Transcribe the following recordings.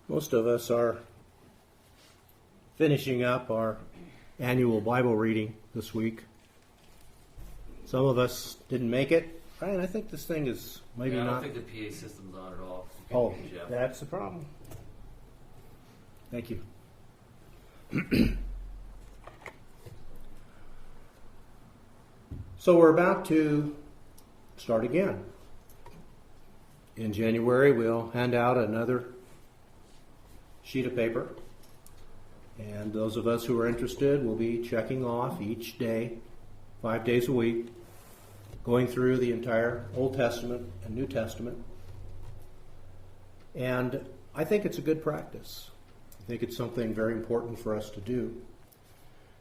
Most of us are finishing up our annual Bible reading this week. Some of us didn't make it. Brian, I think this thing is maybe I not. don't think the PA system's on at all. Oh, Yeah. that's the problem. Thank you. So we're about to start again. In January, we'll hand out another sheet of paper. And those of us who are interested will be checking off each day, 5 days a week, going through the entire Old Testament and New Testament. And I think it's a good practice. I think it's something very important for us to do.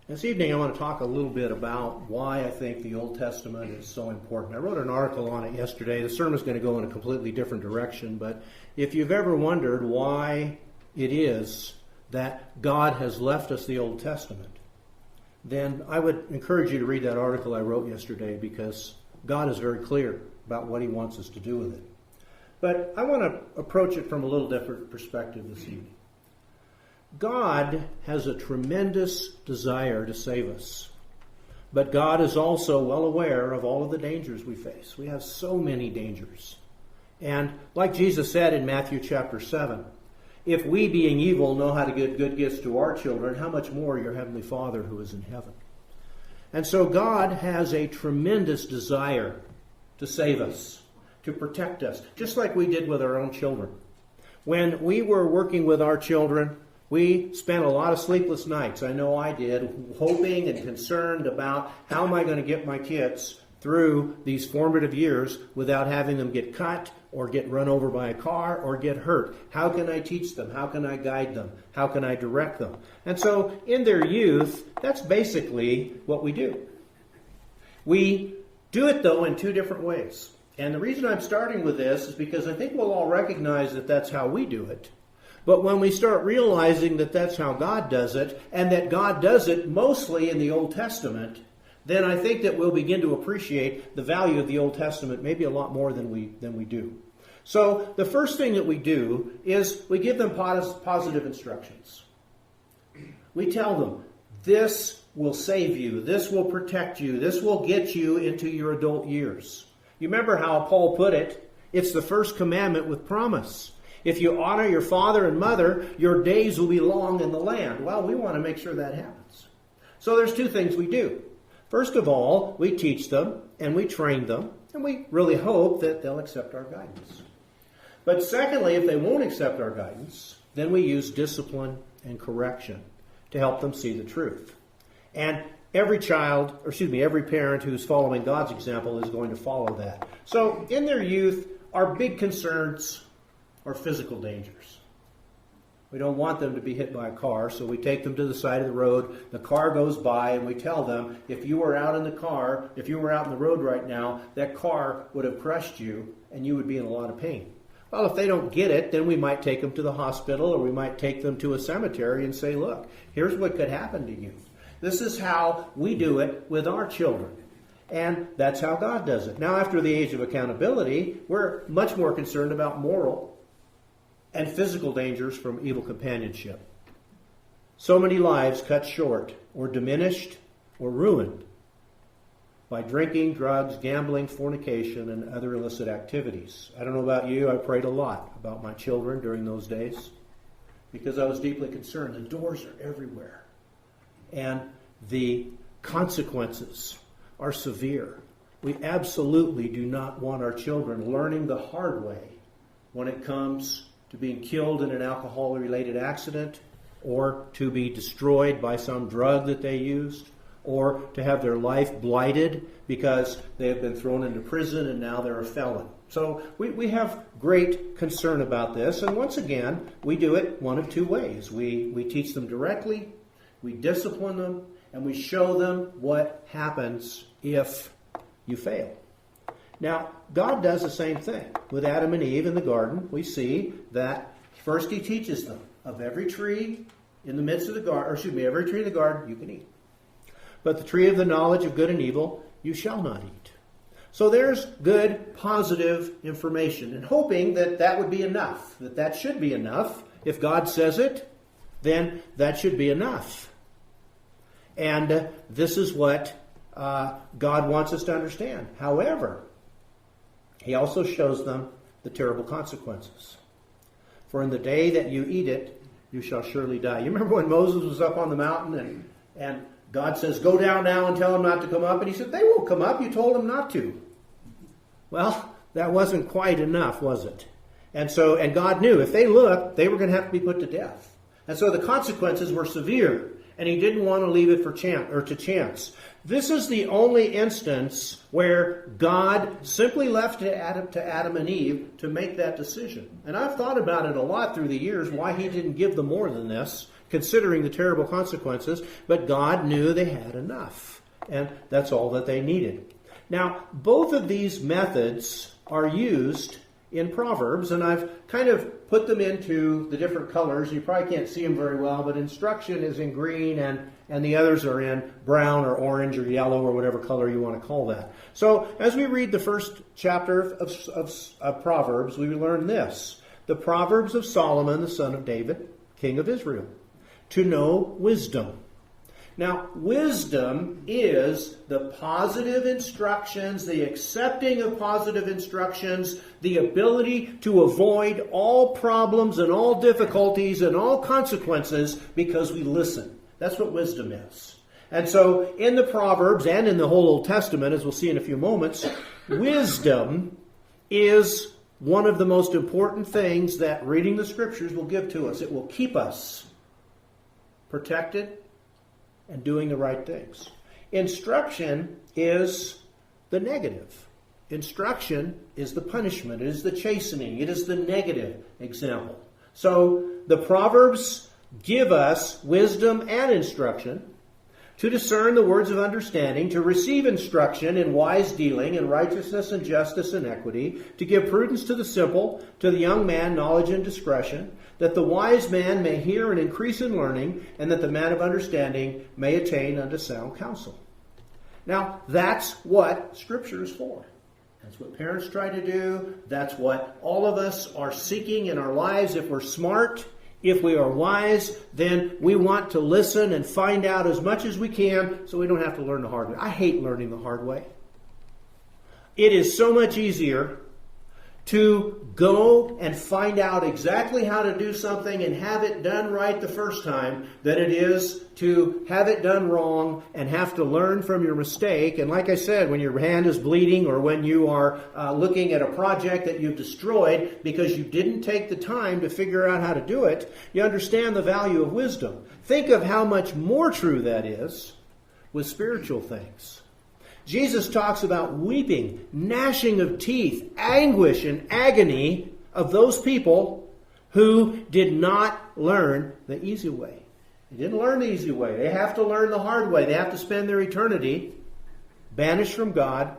This evening I want to talk a little bit about why I think the Old Testament is so important. I wrote an article on it yesterday. The sermon's going to go in a completely different direction, but if you've ever wondered why it is that God has left us the Old Testament, then I would encourage you to read that article I wrote yesterday, because God is very clear about what he wants us to do with it. But I want to approach it from a little different perspective this evening. God has a tremendous desire to save us. But God is also well aware of all of the dangers we face. We have so many dangers. And like Jesus said in Matthew chapter 7, if we, being evil, know how to give good gifts to our children, how much more your heavenly Father who is in heaven. And so God has a tremendous desire to save us, to protect us, just like we did with our own children. When we were working with our children, we spent a lot of sleepless nights, I know I did, hoping and concerned about how am I going to get my kids through these formative years without having them get cut or get run over by a car or get hurt. How can I teach them? How can I guide them? How can I direct them? And so in their youth, that's basically what we do. We do it, though, in two different ways. And the reason I'm starting with this is because I think we'll all recognize that that's how we do it. But when we start realizing that that's how God does it, and that God does it mostly in the Old Testament, then I think that we'll begin to appreciate the value of the Old Testament maybe a lot more than we do. So the first thing that we do is we give them positive instructions. We tell them, this will save you, this will protect you, this will get you into your adult years. You remember how Paul put it? It's the first commandment with promise. If you honor your father and mother, your days will be long in the land. Well, we want to make sure that happens. So there's two things we do. First of all, we teach them and we train them, and we really hope that they'll accept our guidance. But secondly, if they won't accept our guidance, then we use discipline and correction to help them see the truth. And every parent who's following God's example is going to follow that. So in their youth, our big concerns are physical dangers. We don't want them to be hit by a car, so we take them to the side of the road. The car goes by, and we tell them, if you were out in the road right now, that car would have crushed you, and you would be in a lot of pain. Well, if they don't get it, then we might take them to the hospital, or we might take them to a cemetery and say, look, here's what could happen to you. This is how we do it with our children. And that's how God does it. Now, after the age of accountability, we're much more concerned about moral and physical dangers from evil companionship. So many lives cut short, or diminished, or ruined by drinking, drugs, gambling, fornication, and other illicit activities. I don't know about you, I prayed a lot about my children during those days because I was deeply concerned. The doors are everywhere, and the consequences are severe. We absolutely do not want our children learning the hard way when it comes to being killed in an alcohol-related accident, or to be destroyed by some drug that they used, or to have their life blighted because they have been thrown into prison and now they're a felon. So we have great concern about this, and once again, we do it one of two ways. We teach them directly, we discipline them, and we show them what happens if you fail. Now, God does the same thing. With Adam and Eve in the garden, we see that first he teaches them of every tree in the midst of the garden, every tree in the garden you can eat. But the tree of the knowledge of good and evil you shall not eat. So there's good, positive information, and hoping that would be enough, that should be enough If God says it, then that should be enough. And this is what God wants us to understand. However, he also shows them the terrible consequences. For in the day that you eat it, you shall surely die. You remember when Moses was up on the mountain and God says, go down now and tell them not to come up? And he said, they won't come up. You told them not to. Well, that wasn't quite enough, was it? And God knew if they looked, they were going to have to be put to death. And so the consequences were severe. And he didn't want to leave it to chance. This is the only instance where God simply left it to Adam and Eve to make that decision. And I've thought about it a lot through the years, why he didn't give them more than this, considering the terrible consequences. But God knew they had enough. And that's all that they needed. Now, both of these methods are used in Proverbs, and I've kind of put them into the different colors. You probably can't see them very well, but instruction is in green, and the others are in brown or orange or yellow or whatever color you want to call that. So as we read the first chapter of Proverbs, we learn this. The Proverbs of Solomon, the son of David, king of Israel, to know wisdom. Now, wisdom is the positive instructions, the accepting of positive instructions, the ability to avoid all problems and all difficulties and all consequences because we listen. That's what wisdom is. And so, in the Proverbs and in the whole Old Testament, as we'll see in a few moments, wisdom is one of the most important things that reading the Scriptures will give to us. It will keep us protected and doing the right things. Instruction is the negative. Instruction is the punishment. It is the chastening. It is the negative example. So the Proverbs give us wisdom and instruction to discern the words of understanding, to receive instruction in wise dealing and righteousness and justice and equity, to give prudence to the simple, to the young man knowledge and discretion, that the wise man may hear and increase in learning, and that the man of understanding may attain unto sound counsel. Now, that's what Scripture is for. That's what parents try to do. That's what all of us are seeking in our lives. If we're smart, if we are wise, then we want to listen and find out as much as we can so we don't have to learn the hard way. I hate learning the hard way. It is so much easier to go and find out exactly how to do something and have it done right the first time than it is to have it done wrong and have to learn from your mistake. And like I said, when your hand is bleeding or when you are looking at a project that you've destroyed because you didn't take the time to figure out how to do it, you understand the value of wisdom. Think of how much more true that is with spiritual things. Jesus talks about weeping, gnashing of teeth, anguish and agony of those people who did not learn the easy way. They didn't learn the easy way. They have to learn the hard way. They have to spend their eternity banished from God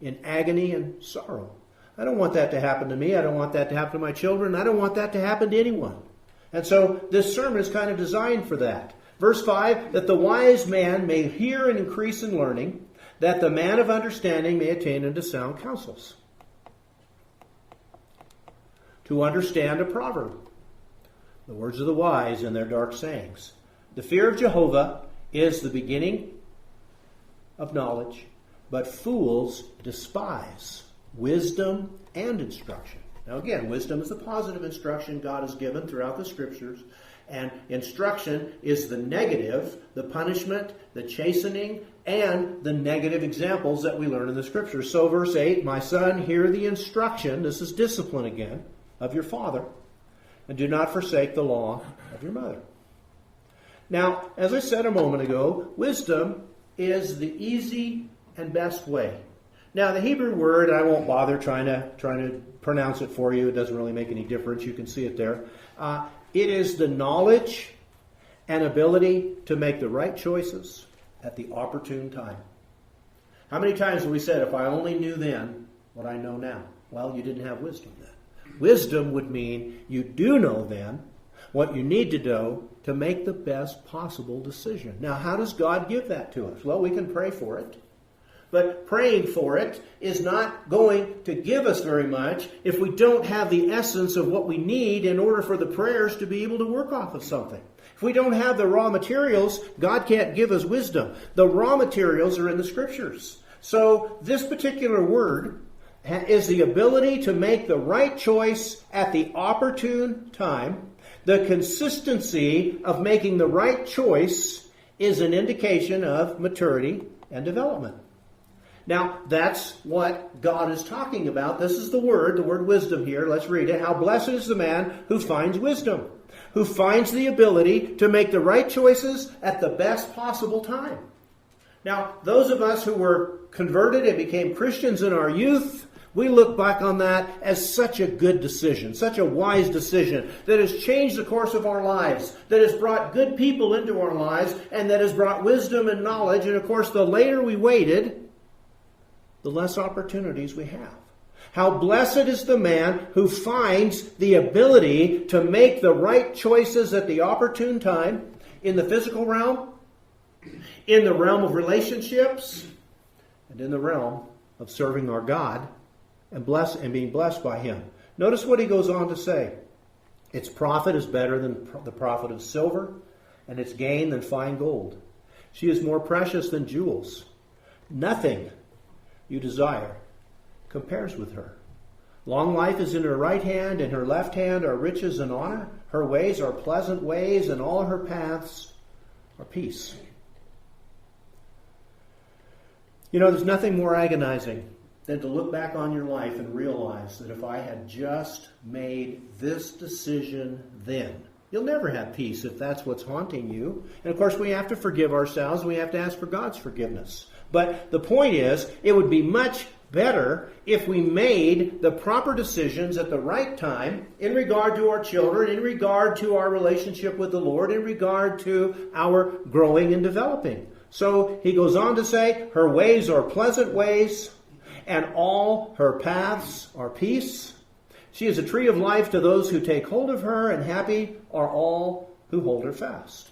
in agony and sorrow. I don't want that to happen to me. I don't want that to happen to my children. I don't want that to happen to anyone. And so this sermon is kind of designed for that. Verse 5, that the wise man may hear and increase in learning, that the man of understanding may attain unto sound counsels. To understand a proverb, the words of the wise and their dark sayings. The fear of Jehovah is the beginning of knowledge, but fools despise wisdom and instruction. Now again, wisdom is the positive instruction God has given throughout the Scriptures. And instruction is the negative, the punishment, the chastening, and the negative examples that we learn in the Scriptures. So verse 8, my son, hear the instruction, this is discipline again, of your father, and do not forsake the law of your mother. Now, as I said a moment ago, wisdom is the easy and best way. Now, the Hebrew word, I won't bother trying to pronounce it for you. It doesn't really make any difference. You can see it there. It is the knowledge and ability to make the right choices at the opportune time. How many times have we said, if I only knew then what I know now? Well, you didn't have wisdom then. Wisdom would mean you do know then what you need to do to make the best possible decision. Now, how does God give that to us? Well, we can pray for it. but praying for it is not going to give us very much if we don't have the essence of what we need in order for the prayers to be able to work off of something. If we don't have the raw materials, God can't give us wisdom. The raw materials are in the Scriptures. So this particular word is the ability to make the right choice at the opportune time. The consistency of making the right choice is an indication of maturity and development. Now, that's what God is talking about. This is the word wisdom here. Let's read it. How blessed is the man who finds wisdom, who finds the ability to make the right choices at the best possible time. Now, those of us who were converted and became Christians in our youth, we look back on that as such a good decision, such a wise decision that has changed the course of our lives, that has brought good people into our lives, and that has brought wisdom and knowledge. And of course, the later we waited, the less opportunities we have. How blessed is the man who finds the ability to make the right choices at the opportune time in the physical realm, in the realm of relationships, and in the realm of serving our God and being blessed by Him. Notice what he goes on to say. Its profit is better than the profit of silver, and its gain than fine gold. She is more precious than jewels. Nothing you desire compares with her. Long life is in her right hand, in her left hand are riches and honor. Her ways are pleasant ways, and all her paths are peace. You know, there's nothing more agonizing than to look back on your life and realize that if I had just made this decision then. You'll never have peace if that's what's haunting you. And of course, we have to forgive ourselves. We have to ask for God's forgiveness. But the point is, it would be much better if we made the proper decisions at the right time in regard to our children, in regard to our relationship with the Lord, in regard to our growing and developing. So he goes on to say, her ways are pleasant ways, and all her paths are peace. She is a tree of life to those who take hold of her, and happy are all who hold her fast.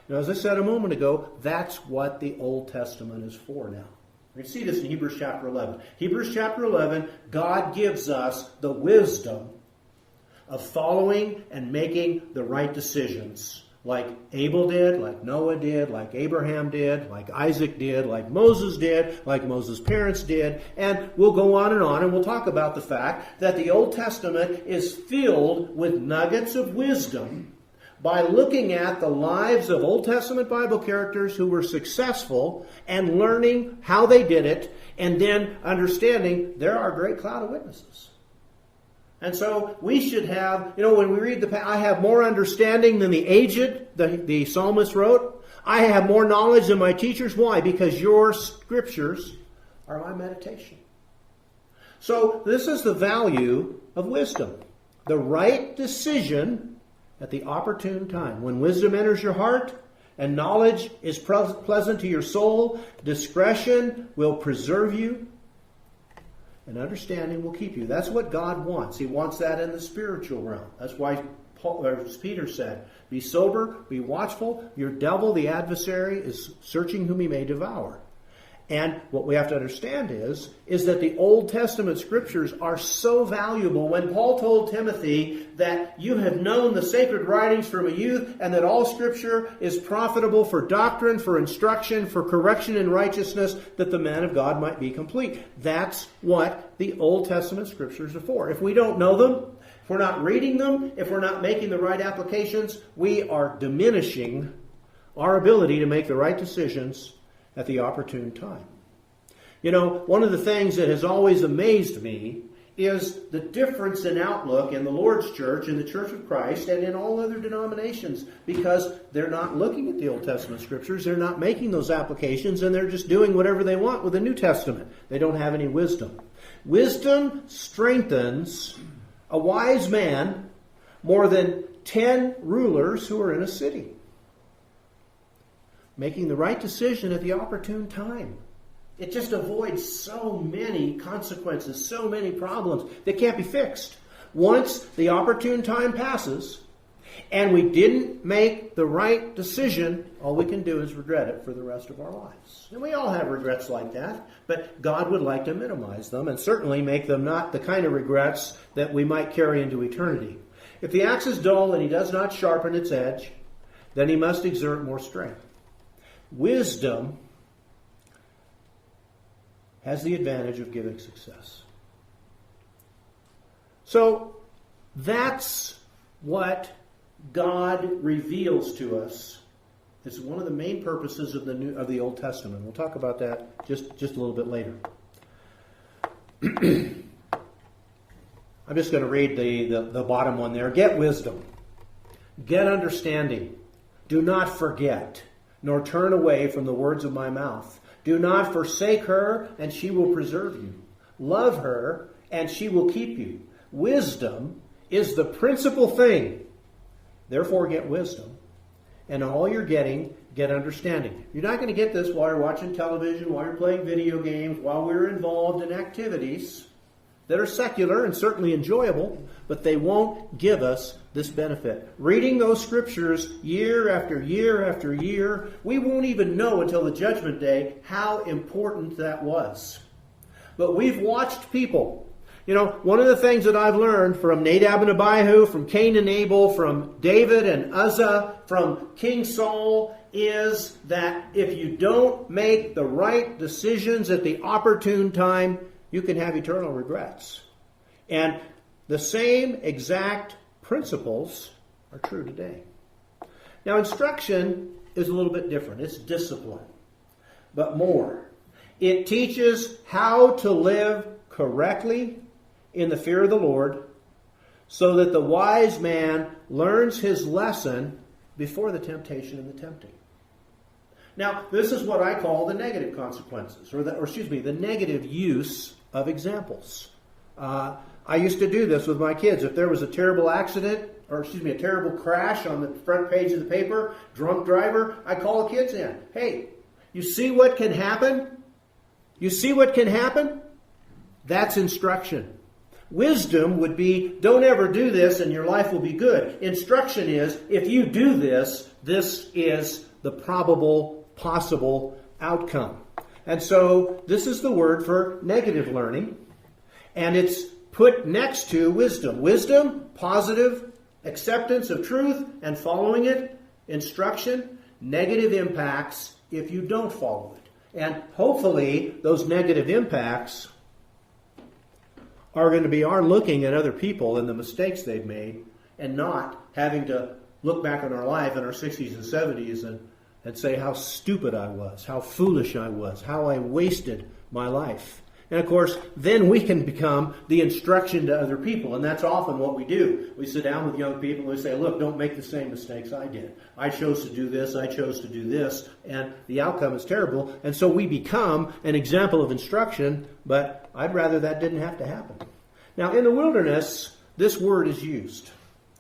Now, as I said a moment ago, that's what the Old Testament is for now. We can see this in Hebrews chapter 11. Hebrews chapter 11, God gives us the wisdom of following and making the right decisions. Like Abel did, like Noah did, like Abraham did, like Isaac did, like Moses did, like Moses' parents did. And we'll go on, and we'll talk about the fact that the Old Testament is filled with nuggets of wisdom by looking at the lives of Old Testament Bible characters who were successful and learning how they did it, and then understanding there are a great cloud of witnesses. And so we should have, when we read I have more understanding than the aged, the psalmist wrote. I have more knowledge than my teachers. Why? Because your scriptures are my meditation. So this is the value of wisdom. The right decision at the opportune time. When wisdom enters your heart and knowledge is pleasant to your soul, discretion will preserve you, and understanding will keep you. That's what God wants. He wants that in the spiritual realm. That's why Peter said, be sober, be watchful. Your devil, the adversary, is searching whom he may devour. And what we have to understand is that the Old Testament scriptures are so valuable. When Paul told Timothy that you have known the sacred writings from a youth, and that all scripture is profitable for doctrine, for instruction, for correction in righteousness, that the man of God might be complete. That's what the Old Testament scriptures are for. If we don't know them, if we're not reading them, if we're not making the right applications, we are diminishing our ability to make the right decisions at the opportune time. One of the things that has always amazed me is the difference in outlook in the Lord's church, in the Church of Christ, and in all other denominations, because they're not looking at the Old Testament scriptures, they're not making those applications, and they're just doing whatever they want with the New Testament. They don't have any wisdom. Wisdom strengthens a wise man more than 10 rulers who are in a city. Making the right decision at the opportune time. It just avoids so many consequences, so many problems that can't be fixed. Once the opportune time passes, and we didn't make the right decision, all we can do is regret it for the rest of our lives. And we all have regrets like that, but God would like to minimize them and certainly make them not the kind of regrets that we might carry into eternity. If the axe is dull and he does not sharpen its edge, then he must exert more strength. Wisdom has the advantage of giving success. So that's what God reveals to us. It's one of the main purposes of the Old Testament. We'll talk about that just a little bit later. I'm just going to read the bottom one there. Get wisdom. Get understanding. Do not forget, nor turn away from the words of my mouth. Do not forsake her, and she will preserve you. Love her, and she will keep you. Wisdom is the principal thing. Therefore, get wisdom. And in all you're getting, get understanding. You're not going to get this while you're watching television, while you're playing video games, while we're involved in activities that are secular and certainly enjoyable, but they won't give us this benefit. Reading those scriptures year after year after year, we won't even know until the judgment day how important that was. But we've watched people. You know, one of the things that I've learned from Nadab and Abihu, from Cain and Abel, from David and Uzzah, from King Saul, is that if you don't make the right decisions at the opportune time, you can have eternal regrets. And the same exact principles are true today. Now, instruction is a little bit different. It's discipline, but more. It teaches how to live correctly in the fear of the Lord, so that the wise man learns his lesson before the temptation and the tempting. Now, this is what I call the negative consequences, the negative use of examples. I used to do this with my kids. If there was a terrible accident, a terrible crash on the front page of the paper, drunk driver, I call the kids in. Hey, you see what can happen? You see what can happen? That's instruction. Wisdom would be, don't ever do this and your life will be good. Instruction is, if you do this, this is the probable, possible outcome. And so this is the word for negative learning, and it's put next to wisdom. Wisdom, positive acceptance of truth and following it. Instruction, negative impacts if you don't follow it. And hopefully those negative impacts are going to be our looking at other people and the mistakes they've made and not having to look back on our life in our 60s and 70s and say how stupid I was, how foolish I was, how I wasted my life. And of course, then we can become the instruction to other people. And that's often what we do. We sit down with young people and we say, look, don't make the same mistakes I did. I chose to do this, I chose to do this, and the outcome is terrible. And so we become an example of instruction, but I'd rather that didn't have to happen. Now, in the wilderness, this word is used.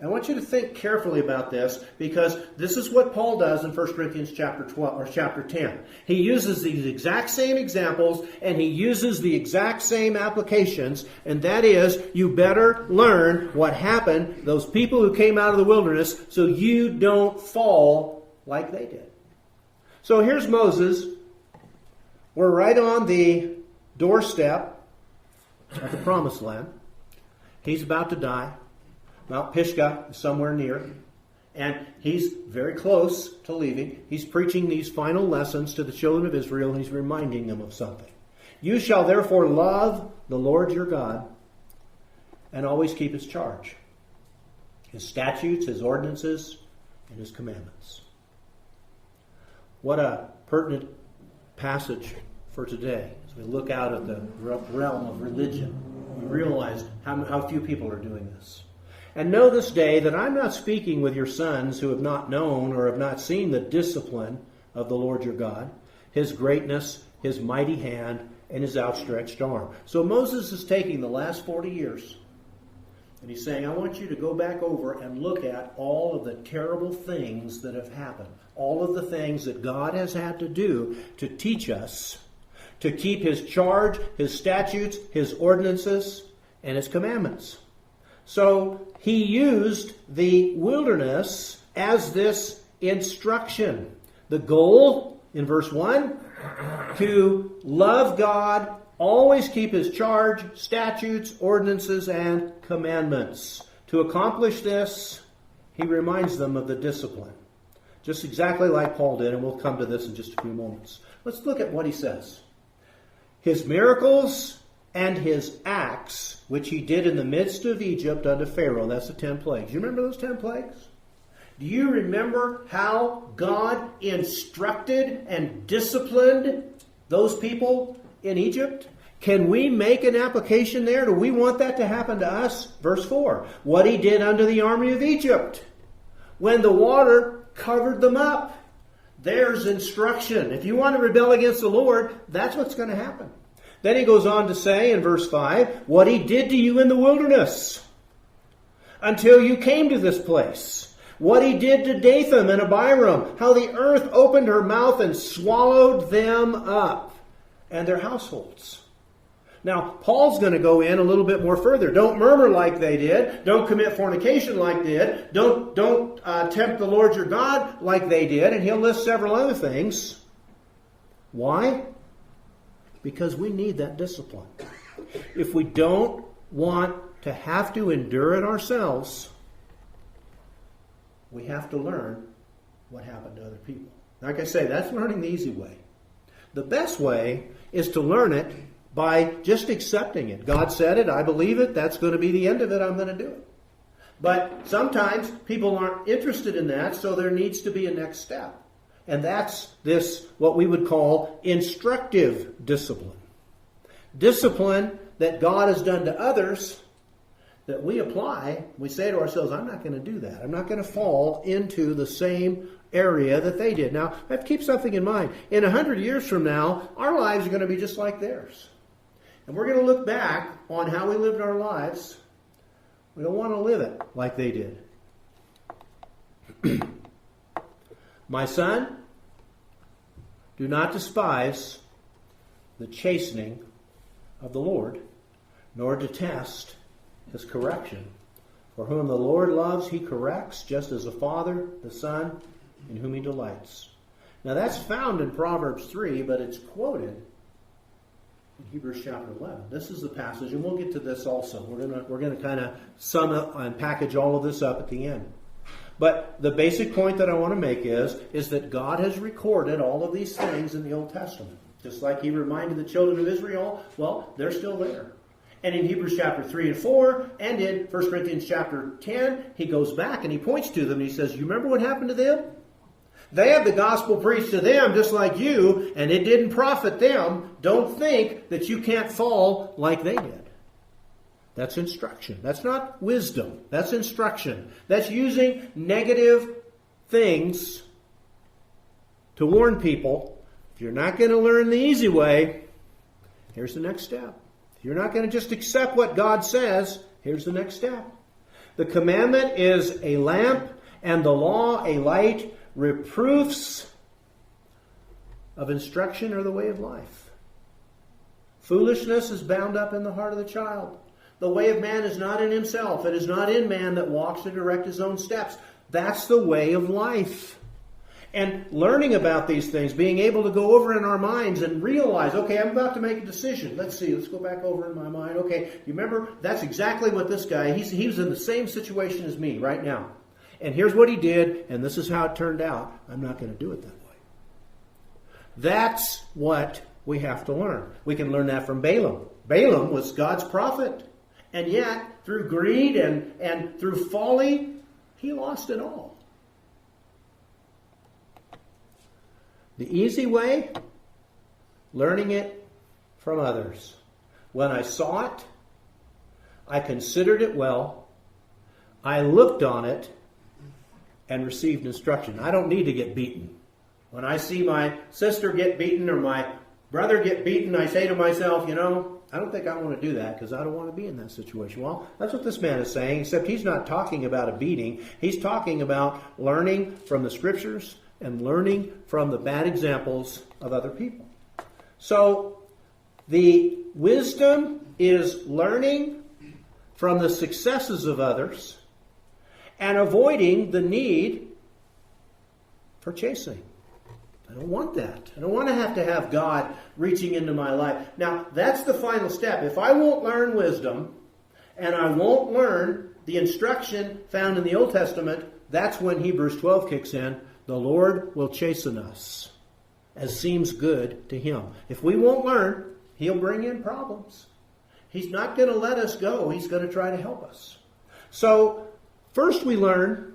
I want you to think carefully about this, because this is what Paul does in 1 Corinthians chapter 12 or chapter 10. He uses these exact same examples and he uses the exact same applications, and that is, you better learn what happened, those people who came out of the wilderness, so you don't fall like they did. So here's Moses. We're right on the doorstep of the promised land. He's about to die. Mount Pisgah is somewhere near, and he's very close to leaving. He's preaching these final lessons to the children of Israel, and he's reminding them of something. You shall therefore love the Lord your God and always keep his charge, his statutes, his ordinances, and his commandments. What a pertinent passage for today. As we look out at the realm of religion, we realize how few people are doing this. And know this day that I'm not speaking with your sons who have not known or have not seen the discipline of the Lord your God, his greatness, his mighty hand, and his outstretched arm. So Moses is taking the last 40 years, and he's saying, I want you to go back over and look at all of the terrible things that have happened, all of the things that God has had to do to teach us to keep his charge, his statutes, his ordinances, and his commandments. So he used the wilderness as this instruction. The goal, in verse 1, to love God, always keep his charge, statutes, ordinances, and commandments. To accomplish this, he reminds them of the discipline. Just exactly like Paul did, and we'll come to this in just a few moments. Let's look at what he says. His miracles and his acts, which he did in the midst of Egypt unto Pharaoh. That's the 10 plagues. You remember those 10 plagues? Do you remember how God instructed and disciplined those people in Egypt? Can we make an application there? Do we want that to happen to us? Verse 4. What he did unto the army of Egypt when the water covered them up. There's instruction. If you want to rebel against the Lord, that's what's going to happen. Then he goes on to say in verse 5, what he did to you in the wilderness until you came to this place. What he did to Dathan and Abiram, how the earth opened her mouth and swallowed them up and their households. Now, Paul's going to go in a little bit more further. Don't murmur like they did. Don't commit fornication like they did. Don't tempt the Lord your God like they did. And he'll list several other things. Why? Because we need that discipline. If we don't want to have to endure it ourselves, we have to learn what happened to other people. Like I say, that's learning the easy way. The best way is to learn it by just accepting it. God said it, I believe it, that's going to be the end of it, I'm going to do it. But sometimes people aren't interested in that, so there needs to be a next step. And that's this, what we would call instructive discipline. Discipline that God has done to others that we apply. We say to ourselves, I'm not going to do that. I'm not going to fall into the same area that they did. Now, I have to keep something in mind. In 100 years from now, our lives are going to be just like theirs. And we're going to look back on how we lived our lives. We don't want to live it like they did. My son, do not despise the chastening of the Lord, nor detest his correction. For whom the Lord loves, he corrects, just as a father, the son, in whom he delights. Now that's found in Proverbs 3, but it's quoted in Hebrews chapter 11. This is the passage, and we'll get to this also. We're going to kind of sum up and package all of this up at the end. But the basic point that I want to make is that God has recorded all of these things in the Old Testament. Just like he reminded the children of Israel, well, they're still there. And in Hebrews chapter 3 and 4, and in 1 Corinthians chapter 10, he goes back and he points to them and he says, you remember what happened to them? They had the gospel preached to them just like you, and it didn't profit them. Don't think that you can't fall like they did. That's instruction. That's not wisdom. That's instruction. That's using negative things to warn people. If you're not going to learn the easy way, here's the next step. If you're not going to just accept what God says, here's the next step. The commandment is a lamp, and the law a light. Reproofs of instruction are the way of life. Foolishness is bound up in the heart of the child. The way of man is not in himself. It is not in man that walks to direct his own steps. That's the way of life. And learning about these things, being able to go over in our minds and realize, okay, I'm about to make a decision. Let's go back over in my mind. Okay, you remember, that's exactly what this guy, he was in the same situation as me right now. And here's what he did, and this is how it turned out. I'm not going to do it that way. That's what we have to learn. We can learn that from Balaam. Balaam was God's prophet. And yet, through greed and through folly, he lost it all. The easy way, learning it from others. When I saw it, I considered it well, I looked on it, and received instruction. I don't need to get beaten. When I see my sister get beaten or my brother get beaten, I say to myself, I don't think I want to do that because I don't want to be in that situation. Well, that's what this man is saying, except he's not talking about a beating. He's talking about learning from the Scriptures and learning from the bad examples of other people. So the wisdom is learning from the successes of others and avoiding the need for chastening. I don't want that. I don't want to have God reaching into my life. Now, that's the final step. If I won't learn wisdom and I won't learn the instruction found in the Old Testament, that's when Hebrews 12 kicks in. The Lord will chasten us as seems good to Him. If we won't learn, He'll bring in problems. He's not going to let us go. He's going to try to help us. So, first we learn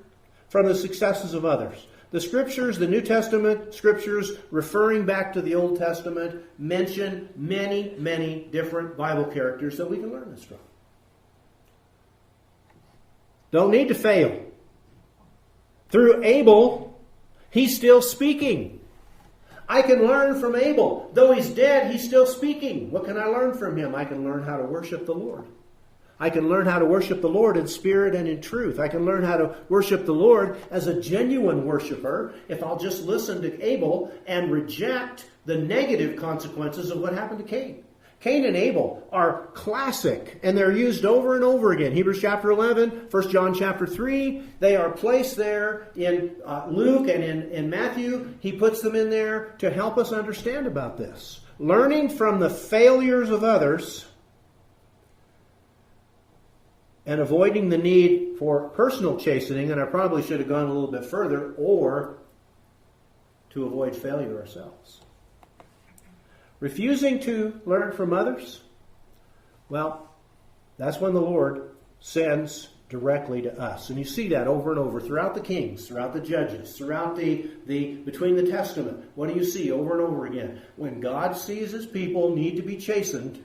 from the successes of others. The Scriptures, the New Testament Scriptures, referring back to the Old Testament, mention many, many different Bible characters that we can learn this from. Don't need to fail. Through Abel, he's still speaking. I can learn from Abel. Though he's dead, he's still speaking. What can I learn from him? I can learn how to worship the Lord. I can learn how to worship the Lord in spirit and in truth. I can learn how to worship the Lord as a genuine worshiper if I'll just listen to Abel and reject the negative consequences of what happened to Cain. Cain and Abel are classic, and they're used over and over again. Hebrews chapter 11, 1 John chapter 3, they are placed there in Luke and in Matthew. He puts them in there to help us understand about this. Learning from the failures of others and avoiding the need for personal chastening, and I probably should have gone a little bit further, or to avoid failure ourselves. Refusing to learn from others, well, that's when the Lord sends directly to us. And you see that over and over throughout the Kings, throughout the Judges, throughout between the Testament. What do you see over and over again? When God sees His people need to be chastened,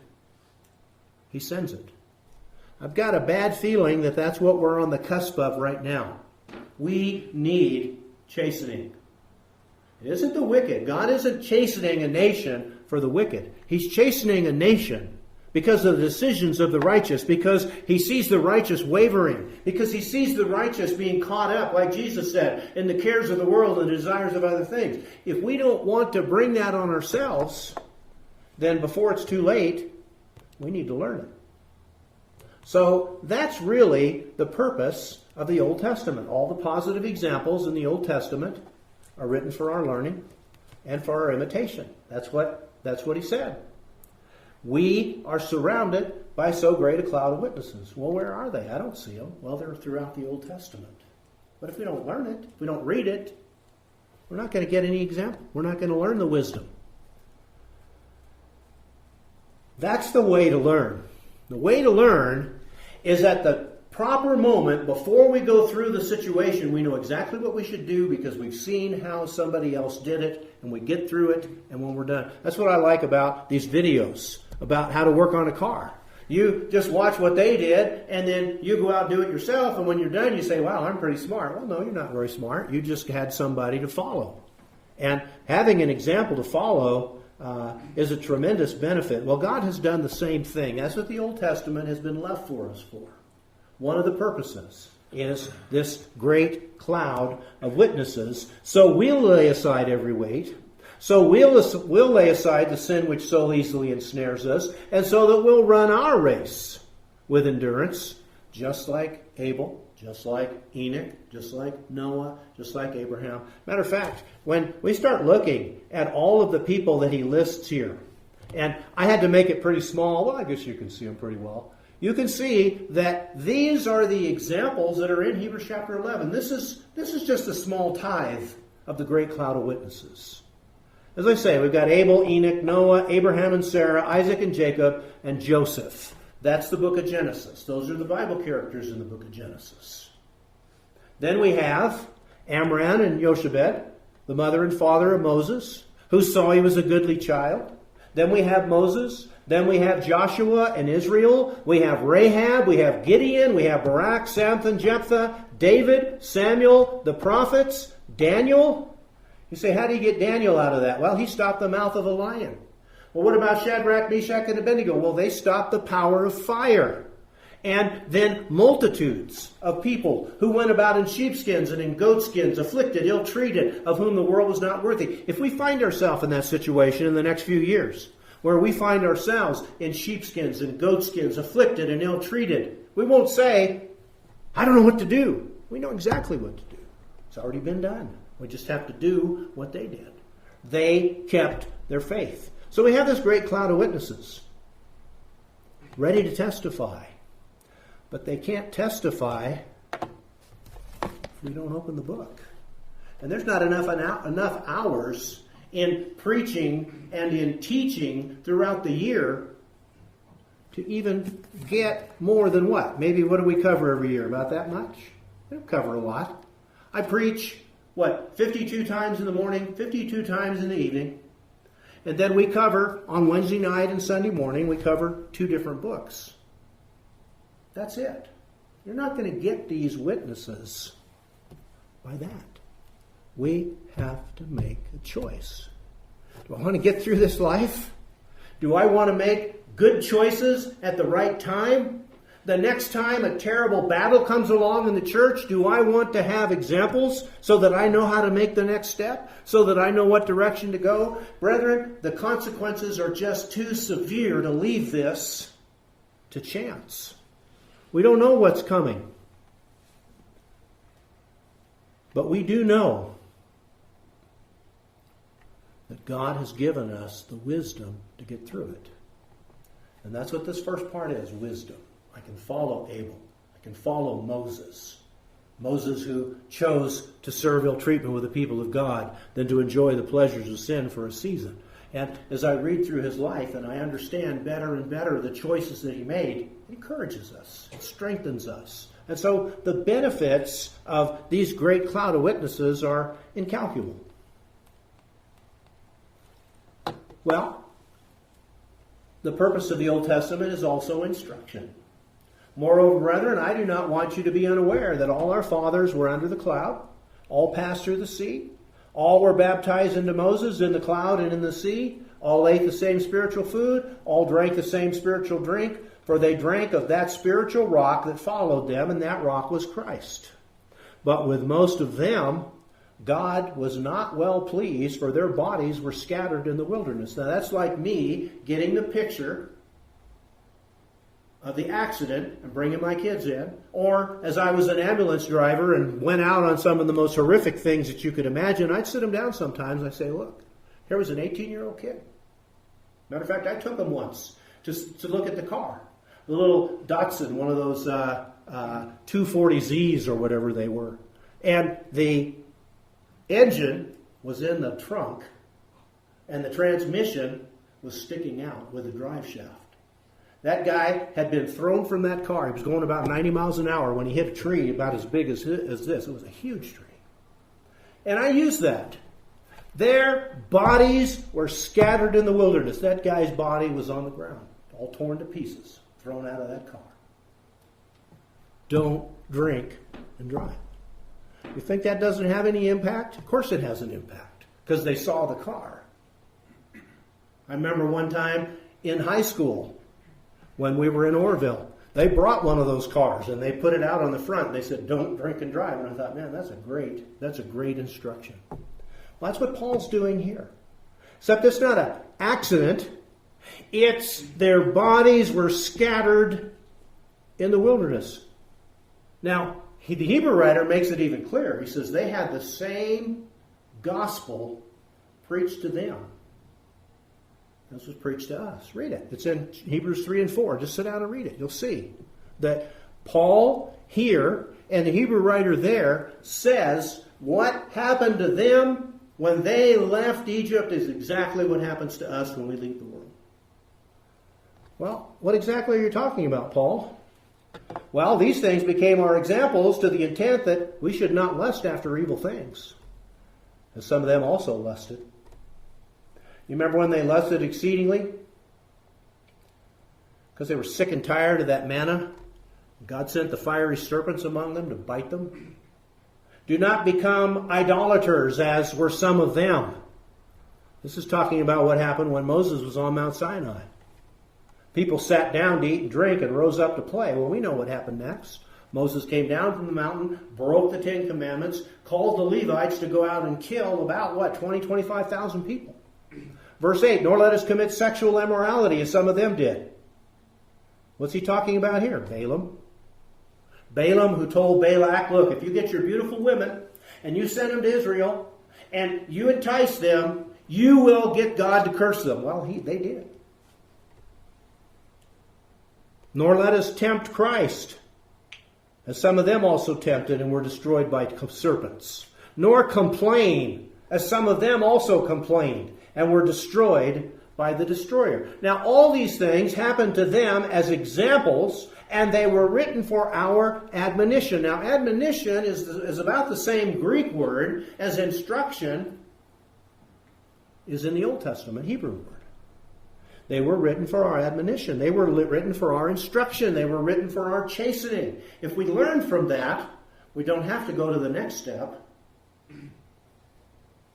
He sends it. I've got a bad feeling that that's what we're on the cusp of right now. We need chastening. It isn't the wicked. God isn't chastening a nation for the wicked. He's chastening a nation because of the decisions of the righteous, because He sees the righteous wavering, because He sees the righteous being caught up, like Jesus said, in the cares of the world and the desires of other things. If we don't want to bring that on ourselves, then before it's too late, we need to learn it. So that's really the purpose of the Old Testament. All the positive examples in the Old Testament are written for our learning and for our imitation. That's what He said. We are surrounded by so great a cloud of witnesses. Well, where are they? I don't see them. Well, they're throughout the Old Testament. But if we don't learn it, if we don't read it, we're not going to get any example. We're not going to learn the wisdom. That's the way to learn. The way to learn is at the proper moment, before we go through the situation, we know exactly what we should do because we've seen how somebody else did it, and we get through it, and when we're done. That's what I like about these videos about how to work on a car. You just watch what they did, and then you go out and do it yourself, and when you're done, you say, wow, I'm pretty smart. Well, no, you're not very smart. You just had somebody to follow. And having an example to follow is a tremendous benefit. Well, God has done the same thing. That's what the Old Testament has been left for us for. One of the purposes is this great cloud of witnesses. So we'll lay aside every weight. So we'll lay aside the sin which so easily ensnares us, and so that we'll run our race with endurance, just like Abel, just like Enoch, just like Noah, just like Abraham. Matter of fact, when we start looking at all of the people that he lists here, and I had to make it pretty small. Well, I guess you can see them pretty well. You can see that these are the examples that are in Hebrews chapter 11. This is just a small tithe of the great cloud of witnesses. As I say, we've got Abel, Enoch, Noah, Abraham and Sarah, Isaac and Jacob, and Joseph. That's the book of Genesis. Those are the Bible characters in the book of Genesis. Then we have Amram and Jochebed, the mother and father of Moses, who saw he was a goodly child. Then we have Moses. Then we have Joshua and Israel. We have Rahab. We have Gideon. We have Barak, Samson, Jephthah, David, Samuel, the prophets, Daniel. You say, how do you get Daniel out of that? Well, he stopped the mouth of a lion. Well, what about Shadrach, Meshach, and Abednego? Well, they stopped the power of fire. And then multitudes of people who went about in sheepskins and in goatskins, afflicted, ill-treated, of whom the world was not worthy. If we find ourselves in that situation in the next few years, where we find ourselves in sheepskins and goatskins, afflicted and ill-treated, We won't say, I don't know what to do. We know exactly what to do. It's already been done. We just have to do what they did. They kept their faith. So we have this great cloud of witnesses ready to testify. But they can't testify if we don't open the book. And there's not enough hours in preaching and in teaching throughout the year to even get more than what? Maybe what do we cover every year? About that much? We don't cover a lot. I preach, 52 times in the morning, 52 times in the evening. And then we cover, on Wednesday night and Sunday morning, we cover 2 different books. That's it. You're not going to get these witnesses by that. We have to make a choice. Do I want to get through this life? Do I want to make good choices at the right time? The next time a terrible battle comes along in the church, do I want to have examples so that I know how to make the next step? So that I know what direction to go? Brethren, the consequences are just too severe to leave this to chance. We don't know what's coming. But we do know that God has given us the wisdom to get through it. And that's what this first part is, wisdom. I can follow Abel. I can follow Moses. Moses who chose to serve ill treatment with the people of God than to enjoy the pleasures of sin for a season. And as I read through his life and I understand better and better the choices that he made, it encourages us. It strengthens us. And so the benefits of these great cloud of witnesses are incalculable. Well, the purpose of the Old Testament is also instruction. Moreover, brethren, I do not want you to be unaware that all our fathers were under the cloud, all passed through the sea, all were baptized into Moses in the cloud and in the sea, all ate the same spiritual food, all drank the same spiritual drink, for they drank of that spiritual rock that followed them, and that rock was Christ. But with most of them, God was not well pleased, for their bodies were scattered in the wilderness. Now that's like me getting the picture of the accident and bringing my kids in. Or as I was an ambulance driver and went out on some of the most horrific things that you could imagine, I'd sit them down sometimes and I'd say, look, here was an 18-year-old kid. Matter of fact, I took him once just to look at the car. The little Datsun, one of those 240Zs or whatever they were. And the engine was in the trunk and the transmission was sticking out with the drive shaft. That guy had been thrown from that car. He was going about 90 miles an hour when he hit a tree about as big as this. It was a huge tree. And I used that. Their bodies were scattered in the wilderness. That guy's body was on the ground, all torn to pieces, thrown out of that car. Don't drink and drive. You think that doesn't have any impact? Of course it has an impact, because they saw the car. I remember one time in high school, when we were in Orville, they brought one of those cars and they put it out on the front. They said, don't drink and drive. And I thought, man, that's a great instruction. Well, that's what Paul's doing here. Except it's not an accident. It's their bodies were scattered in the wilderness. Now, the Hebrew writer makes it even clearer. He says they had the same gospel preached to them. This was preached to us. Read it. It's in Hebrews 3 and 4. Just sit down and read it. You'll see that Paul here and the Hebrew writer there says what happened to them when they left Egypt is exactly what happens to us when we leave the world. Well, what exactly are you talking about, Paul? Well, these things became our examples to the intent that we should not lust after evil things, as some of them also lusted. You remember when they lusted exceedingly? Because they were sick and tired of that manna. God sent the fiery serpents among them to bite them. Do not become idolaters, as were some of them. This is talking about what happened when Moses was on Mount Sinai. People sat down to eat and drink and rose up to play. Well, we know what happened next. Moses came down from the mountain, broke the 10 Commandments, called the Levites to go out and kill about, 25,000 people. Verse 8, nor let us commit sexual immorality as some of them did. What's he talking about here? Balaam, Balaam, who told Balak, look, if you get your beautiful women and you send them to Israel and you entice them, you will get God to curse them. Well, they did. Nor let us tempt Christ, as some of them also tempted and were destroyed by serpents. Nor complain, as some of them also complained and were destroyed by the destroyer. Now, all these things happened to them as examples, and they were written for our admonition. Now, admonition is about the same Greek word as instruction is in the Old Testament Hebrew word. They were written for our admonition. They were written for our instruction. They were written for our chastening. If we learn from that, we don't have to go to the next step,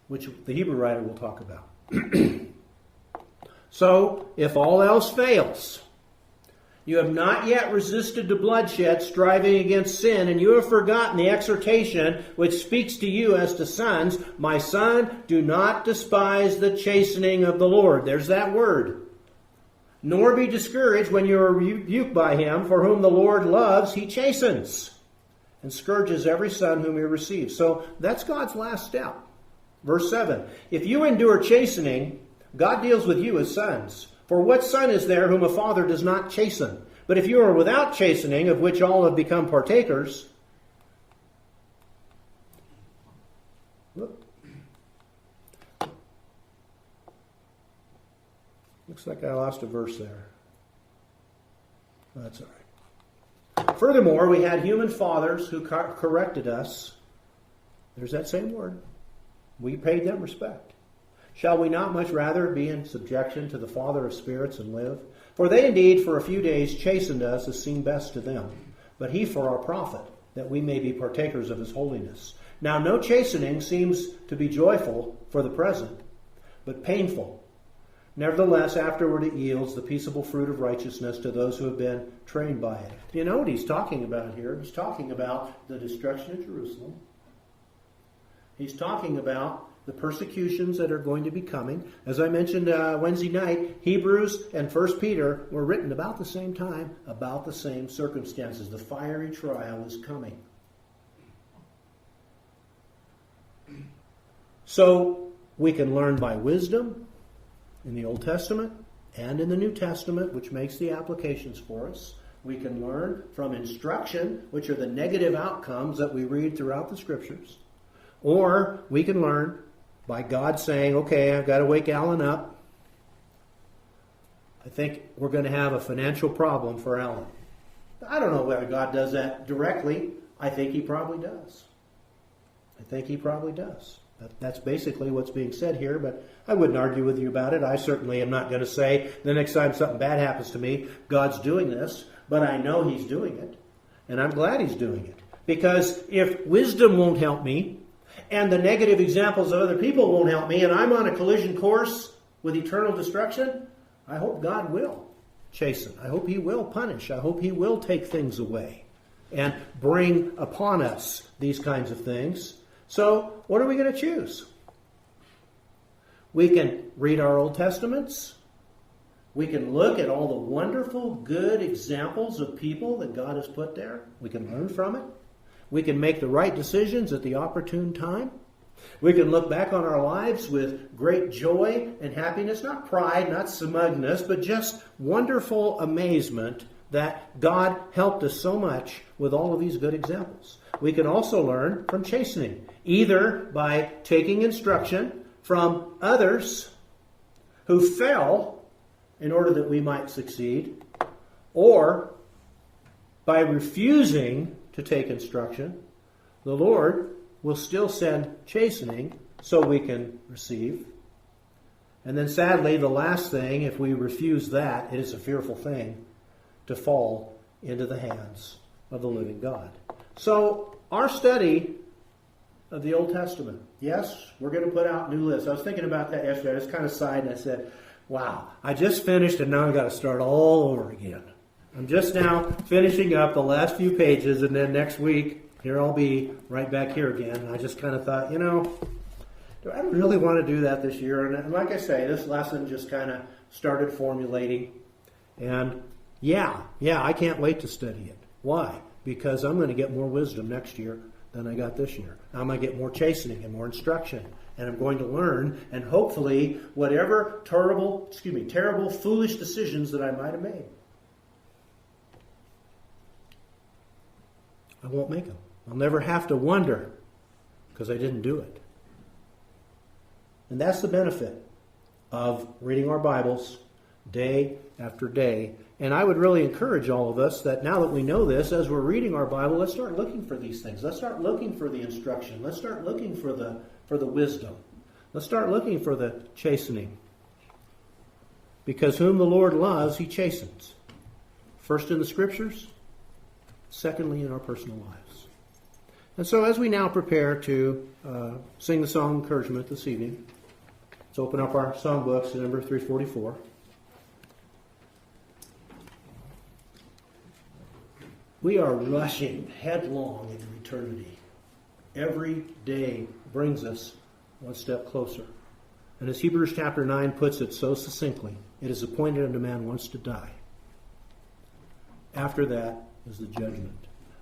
which the Hebrew writer will talk about. So, if all else fails, you have not yet resisted to bloodshed, striving against sin, and you have forgotten the exhortation which speaks to you as to sons, my son, do not despise the chastening of the Lord. There's that word. Nor be discouraged when you are rebuked by him, for whom the Lord loves, he chastens, and scourges every son whom he receives. So that's God's last step. Verse 7, if you endure chastening, God deals with you as sons. For what son is there whom a father does not chasten? But if you are without chastening, of which all have become partakers, looks like I lost a verse there. That's all right. Furthermore, we had human fathers who corrected us. There's that same word. We paid them respect. Shall we not much rather be in subjection to the Father of spirits and live? For they indeed for a few days chastened us as seemed best to them, but he for our profit, that we may be partakers of his holiness. Now no chastening seems to be joyful for the present, but painful. Nevertheless, afterward it yields the peaceable fruit of righteousness to those who have been trained by it. Do you know what he's talking about here? He's talking about the destruction of Jerusalem. He's talking about the persecutions that are going to be coming. As I mentioned Wednesday night, Hebrews and 1 Peter were written about the same time, about the same circumstances. The fiery trial is coming. So we can learn by wisdom in the Old Testament and in the New Testament, which makes the applications for us. We can learn from instruction, which are the negative outcomes that we read throughout the Scriptures. Or we can learn by God saying, okay, I've got to wake Alan up. I think we're going to have a financial problem for Alan. I don't know whether God does that directly. I think he probably does. That's basically what's being said here, but I wouldn't argue with you about it. I certainly am not going to say the next time something bad happens to me, God's doing this, but I know he's doing it, and I'm glad he's doing it. Because if wisdom won't help me, and the negative examples of other people won't help me, and I'm on a collision course with eternal destruction, I hope God will chasten. I hope he will punish. I hope he will take things away and bring upon us these kinds of things. So, what are we going to choose? We can read our Old Testaments. We can look at all the wonderful, good examples of people that God has put there. We can learn from it. We can make the right decisions at the opportune time. We can look back on our lives with great joy and happiness, not pride, not smugness, but just wonderful amazement that God helped us so much with all of these good examples. We can also learn from chastening, either by taking instruction from others who fell in order that we might succeed, or by refusing to take instruction. The Lord will still send chastening so we can receive. And then sadly, the last thing, if we refuse that, it is a fearful thing to fall into the hands of the living God. So, our study of the Old Testament. Yes, we're going to put out new lists. I was thinking about that yesterday. I just kind of sighed and I said, wow, I just finished and now I've got to start all over again. I'm just now finishing up the last few pages, and then next week, here I'll be right back here again. And I just kind of thought, do I really want to do that this year? And like I say, this lesson just kind of started formulating. And yeah, I can't wait to study it. Why? because I'm going to get more wisdom next year than I got this year. I'm going to get more chastening and more instruction. And I'm going to learn, and hopefully whatever terrible, foolish decisions that I might have made, I won't make them. I'll never have to wonder because I didn't do it. And that's the benefit of reading our Bibles day after day. And I would really encourage all of us that now that we know this, as we're reading our Bible, let's start looking for these things. Let's start looking for the instruction. Let's start looking for the wisdom. Let's start looking for the chastening. Because whom the Lord loves, He chastens. First in the Scriptures, secondly in our personal lives. And so as we now prepare to sing the song of encouragement this evening, let's open up our songbooks to number 344. We are rushing headlong into eternity. Every day brings us one step closer. And as Hebrews chapter 9 puts it so succinctly, it is appointed unto man once to die. After that is the judgment.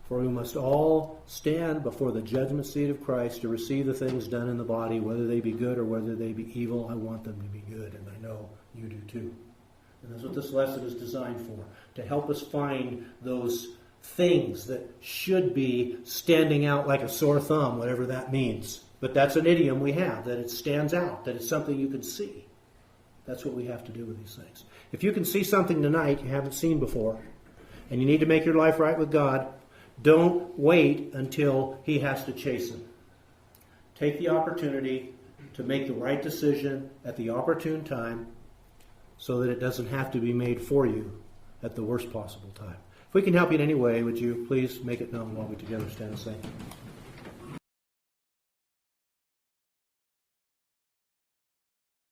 For we must all stand before the judgment seat of Christ to receive the things done in the body, whether they be good or whether they be evil. I want them to be good, and I know you do too. And that's what this lesson is designed for, to help us find those things that should be standing out like a sore thumb, whatever that means. But that's an idiom we have, that it stands out, that it's something you can see. That's what we have to do with these things. If you can see something tonight you haven't seen before, and you need to make your life right with God, don't wait until He has to chasten. Take the opportunity to make the right decision at the opportune time so that it doesn't have to be made for you at the worst possible time. If we can help you in any way, would you please make it known while we together stand and sing?